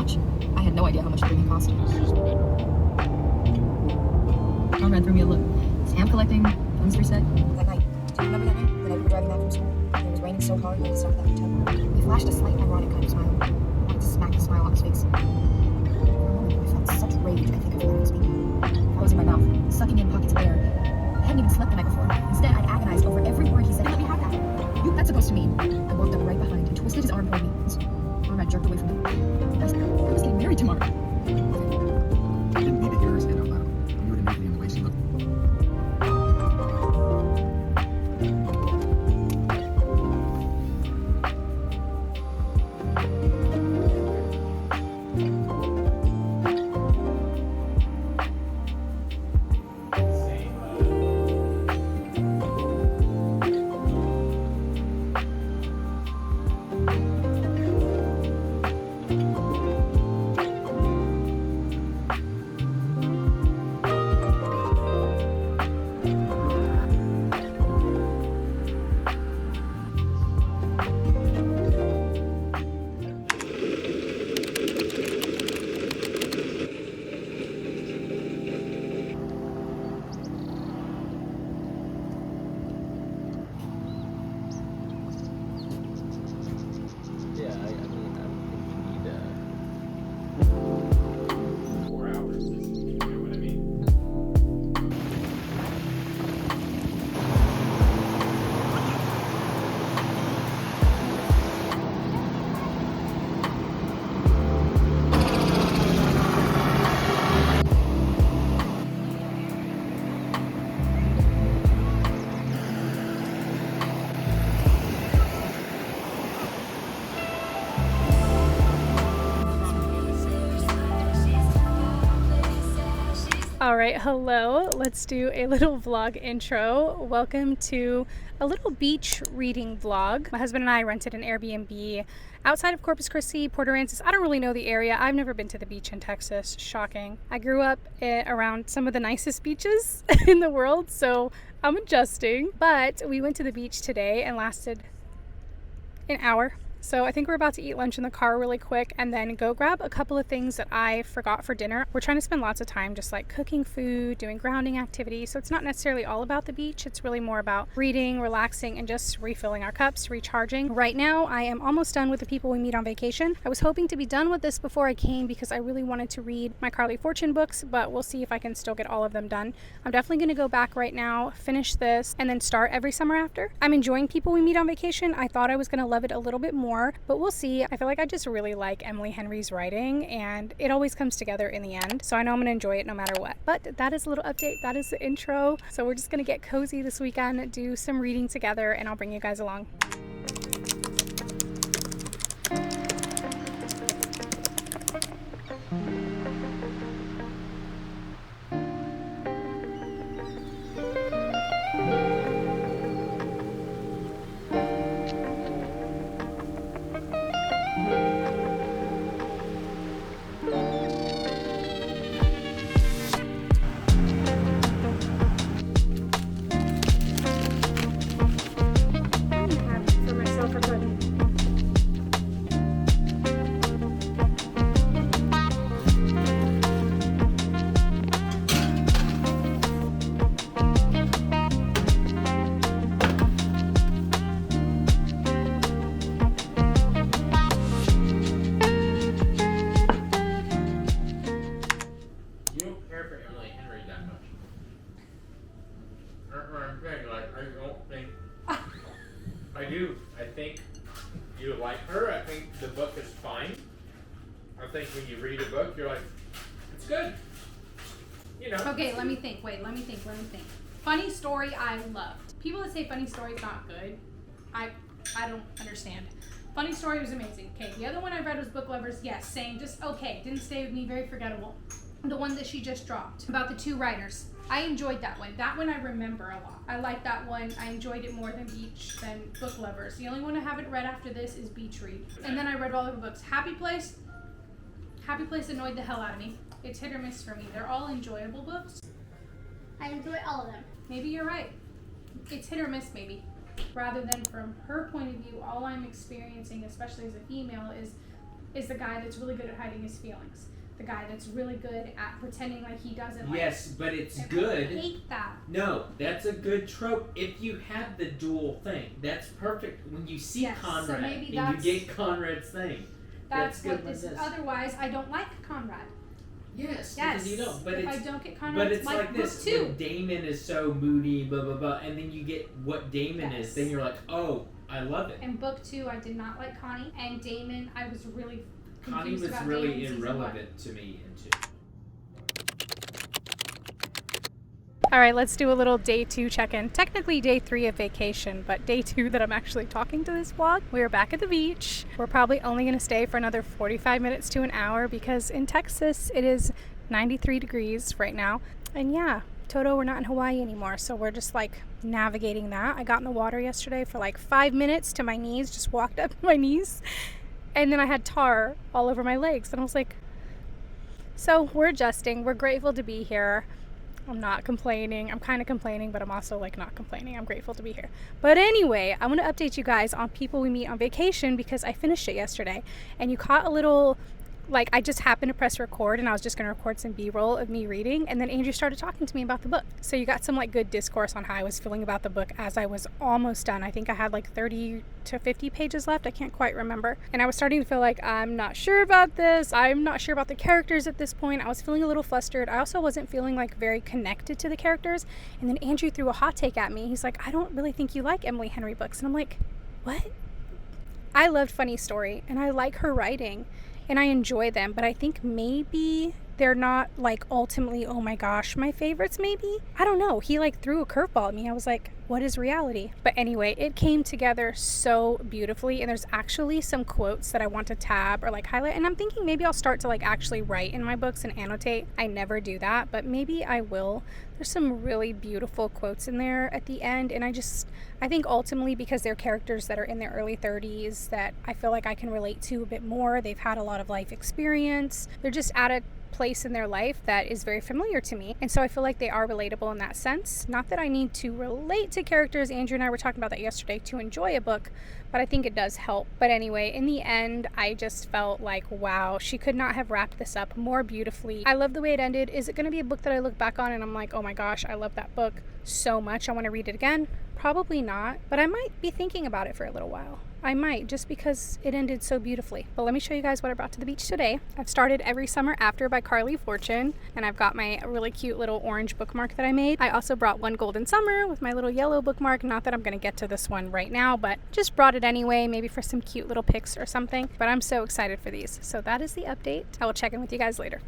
much. I had no idea how much the movie cost. Conrad threw me a look. Stamp collecting, dumpster set. That night, do you remember that night? The night we were driving back from school? It was raining so hard we had to stop at that hotel. We flashed a slight ironic kind of smile. I wanted to smack the smile off his face. For a moment, I felt such rage I think I forgot how to speak. Closing my mouth, sucking in pockets of air. I hadn't even slept the night before. Instead, I agonized over every word he said. Let me have that. That's supposed to mean. I walked up right behind and twisted his arm toward me. Conrad jerked away from me. I said, I was getting married tomorrow. I didn't need to hear her say it out loud. I knew it immediately in the way she looked. Alright, hello. Let's do a little vlog intro. Welcome to a little beach reading vlog. My husband and I rented an Airbnb outside of Corpus Christi, portaransas. I don't really know the area. I've never been to the beach in Texas. Shocking. I grew up around some of the nicest beaches in the world, so I'm adjusting. But we went to the beach today and lasted an hour. So I think we're about to eat lunch in the car really quick and then go grab a couple of things that I forgot for dinner. We're trying to spend lots of time just like cooking food, doing grounding activities. So it's not necessarily all about the beach. It's really more about reading, relaxing, and just refilling our cups, recharging. Right now, I am almost done with the People We Meet on Vacation. I was hoping to be done with this before I came because I really wanted to read my Carley Fortune books, but we'll see if I can still get all of them done. I'm definitely going to go back right now, finish this, and then start Every Summer After. I'm enjoying People We Meet on Vacation. I thought I was going to love it a little bit more, but we'll see. I feel like I just really like Emily Henry's writing and it always comes together in the end. So I know I'm gonna enjoy it no matter what. But that is a little update. That is the intro. So we're just gonna get cozy this weekend, do some reading together, and I'll bring you guys along. I think you like her. I think the book is fine. I think when you read a book, you're like, it's good. You know. Okay, let me think. Wait, let me think. Funny story I loved. People that say funny story is not good, I don't understand. Funny story was amazing. Okay, the other one I read was Book Lovers. Yes, same. Just okay. Didn't stay with me. Very forgettable. The one that she just dropped about the two writers. I enjoyed that one. That one I remember a lot. I like that one. I enjoyed it more than Book Lovers. The only one I haven't read after this is Beach Read. And then I read all of her books. Happy Place annoyed the hell out of me. It's hit or miss for me. They're all enjoyable books. I enjoy all of them. Maybe you're right. It's hit or miss maybe. Rather than from her point of view, all I'm experiencing, especially as a female, is is the guy that's really good at hiding his feelings. The guy that's really good at pretending like he doesn't like. Yes, but it's And good. I hate that. No, that's a good trope if you have the dual thing. That's perfect. When you see Yes, so Conrad maybe and that's- you get Conrad's thing. That's good what with this is. this. Otherwise, I don't like Conrad. Yes, Yes. because you don't. But if it's I don't get Conrad, but it's like book this. two. When Damon is so moody, blah blah blah, and then you get what Damon Yes. is, then you're like, oh, I love it. In book 2, I did not like Connie, and Damon, I was really Connie confused was about really Damon in season 1. irrelevant to me in 2. All right, let's do a little day 2 check-in. Technically day 3 of vacation, but day 2 that I'm actually talking to this vlog. We are back at the beach. We're probably only gonna stay for another 45 minutes to an hour because in Texas it is 93 degrees right now. And yeah, Toto, we're not in Hawaii anymore, so we're just like navigating that. I got in the water yesterday for like 5 minutes to my knees, just walked up to my knees, and then I had tar all over my legs, and I was like, so we're adjusting. We're grateful to be here. I'm not complaining. I'm kind of complaining, but I'm also like not complaining. I'm grateful to be here. But anyway, I want to update you guys on People We Meet on Vacation because I finished it yesterday, and you caught a little, like, I just happened to press record and I was just going to record some B-roll of me reading, and then Andrew started talking to me about the book. So you got some like good discourse on how I was feeling about the book as I was almost done. I think I had like 30 to 50 pages left. I can't quite remember. And I was starting to feel like I'm not sure about this. I'm not sure about the characters at this point. I was feeling a little flustered. I also wasn't feeling like very connected to the characters. And then Andrew threw a hot take at me. He's like, I don't really think you like Emily Henry books. And I'm like, what? I loved Funny Story and I like her writing and I enjoy them, but I think maybe they're not like ultimately, oh my gosh, my favorites maybe? I don't know. He like threw a curveball at me. I was like, what is reality? But anyway, it came together so beautifully, and there's actually some quotes that I want to tab or like highlight, and I'm thinking maybe I'll start to like actually write in my books and annotate. I never do that, but maybe I will. There's some really beautiful quotes in there at the end, and I think ultimately because they're characters that are in their early 30s that I feel like I can relate to a bit more. They've had a lot of life experience. They're just at a place in their life that is very familiar to me, and so I feel like they are relatable in that sense. Not that I need to relate to characters. Andrew and I were talking about that yesterday to enjoy a book, but I think it does help. But anyway, in the end, I just felt like, wow, she could not have wrapped this up more beautifully. I love the way it ended. Is it going to be a book that I look back on and I'm like, oh my gosh, I love that book so much, I want to read it again? Probably not, but I might be thinking about it for a little while. I might, just because it ended so beautifully. But let me show you guys what I brought to the beach today. I've started Every Summer After by Carley Fortune, and I've got my really cute little orange bookmark that I made. I also brought One Golden Summer with my little yellow bookmark. Not that I'm going to get to this one right now, but just brought it anyway, maybe for some cute little pics or something. But I'm so excited for these. So that is the update. I will check in with you guys later.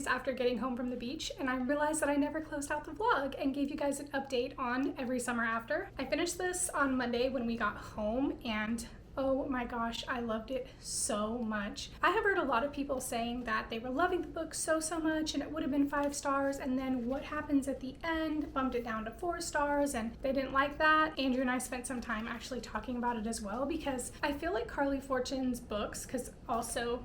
After getting home from the beach, and I realized that I never closed out the vlog and gave you guys an update on Every Summer After. I finished this on Monday when we got home, and oh my gosh, I loved it so much. I have heard a lot of people saying that they were loving the book so much and it would have been 5 stars, and then what happens at the end bumped it down to 4 stars and they didn't like that. Andrew and I spent some time actually talking about it as well, because I feel like Carley Fortune's books, because also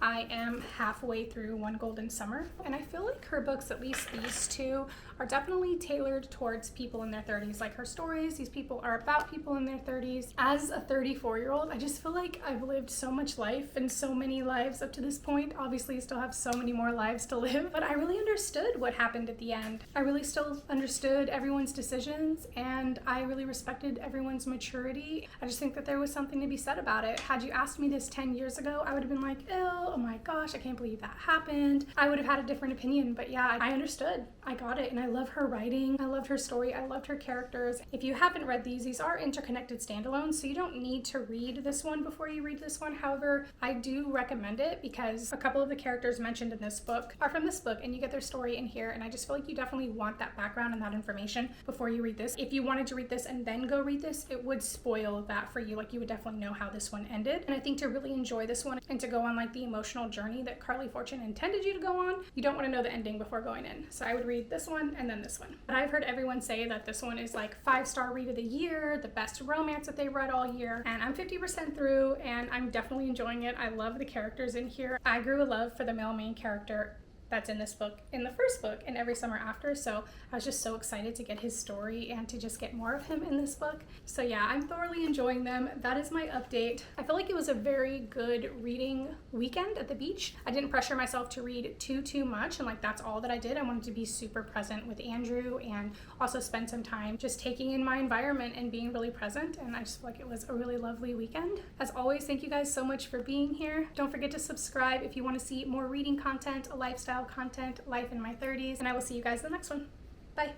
I am halfway through One Golden Summer, and I feel like her books, at least these two, are definitely tailored towards people in their 30s. Like her stories, these people are about people in their 30s. As a 34-year-old, I just feel like I've lived so much life and so many lives up to this point. Obviously, I still have so many more lives to live, but I really understood what happened at the end. I really still understood everyone's decisions, and I really respected everyone's maturity. I just think that there was something to be said about it. Had you asked me this 10 years ago, I would have been like, ew, oh my gosh, I can't believe that happened. I would have had a different opinion, but yeah, I understood. I got it, and I love her writing. I loved her story. I loved her characters. If you haven't read these are interconnected standalones, so you don't need to read this one before you read this one. However, I do recommend it because a couple of the characters mentioned in this book are from this book, and you get their story in here, and I just feel like you definitely want that background and that information before you read this. If you wanted to read this and then go read this, it would spoil that for you. Like, you would definitely know how this one ended. And I think to really enjoy this one and to go on like the emotional journey that Carley Fortune intended you to go on, you don't want to know the ending before going in. So I would read this one and then this one. But I've heard everyone say that this one is like 5-star read of the year, the best romance that they read all year, and I'm 50% through and I'm definitely enjoying it. I love the characters in here. I grew a love for the male main character that's in this book, in the first book, in Every Summer After, so I was just so excited to get his story and to just get more of him in this book. So yeah, I'm thoroughly enjoying them. That is my update. I feel like it was a very good reading weekend at the beach. I didn't pressure myself to read too much, and like that's all that I did. I wanted to be super present with Andrew and also spend some time just taking in my environment and being really present, and I just feel like it was a really lovely weekend. As always, thank you guys so much for being here. Don't forget to subscribe if you want to see more reading content, lifestyle content, life in my 30s, and I will see you guys in the next one. Bye.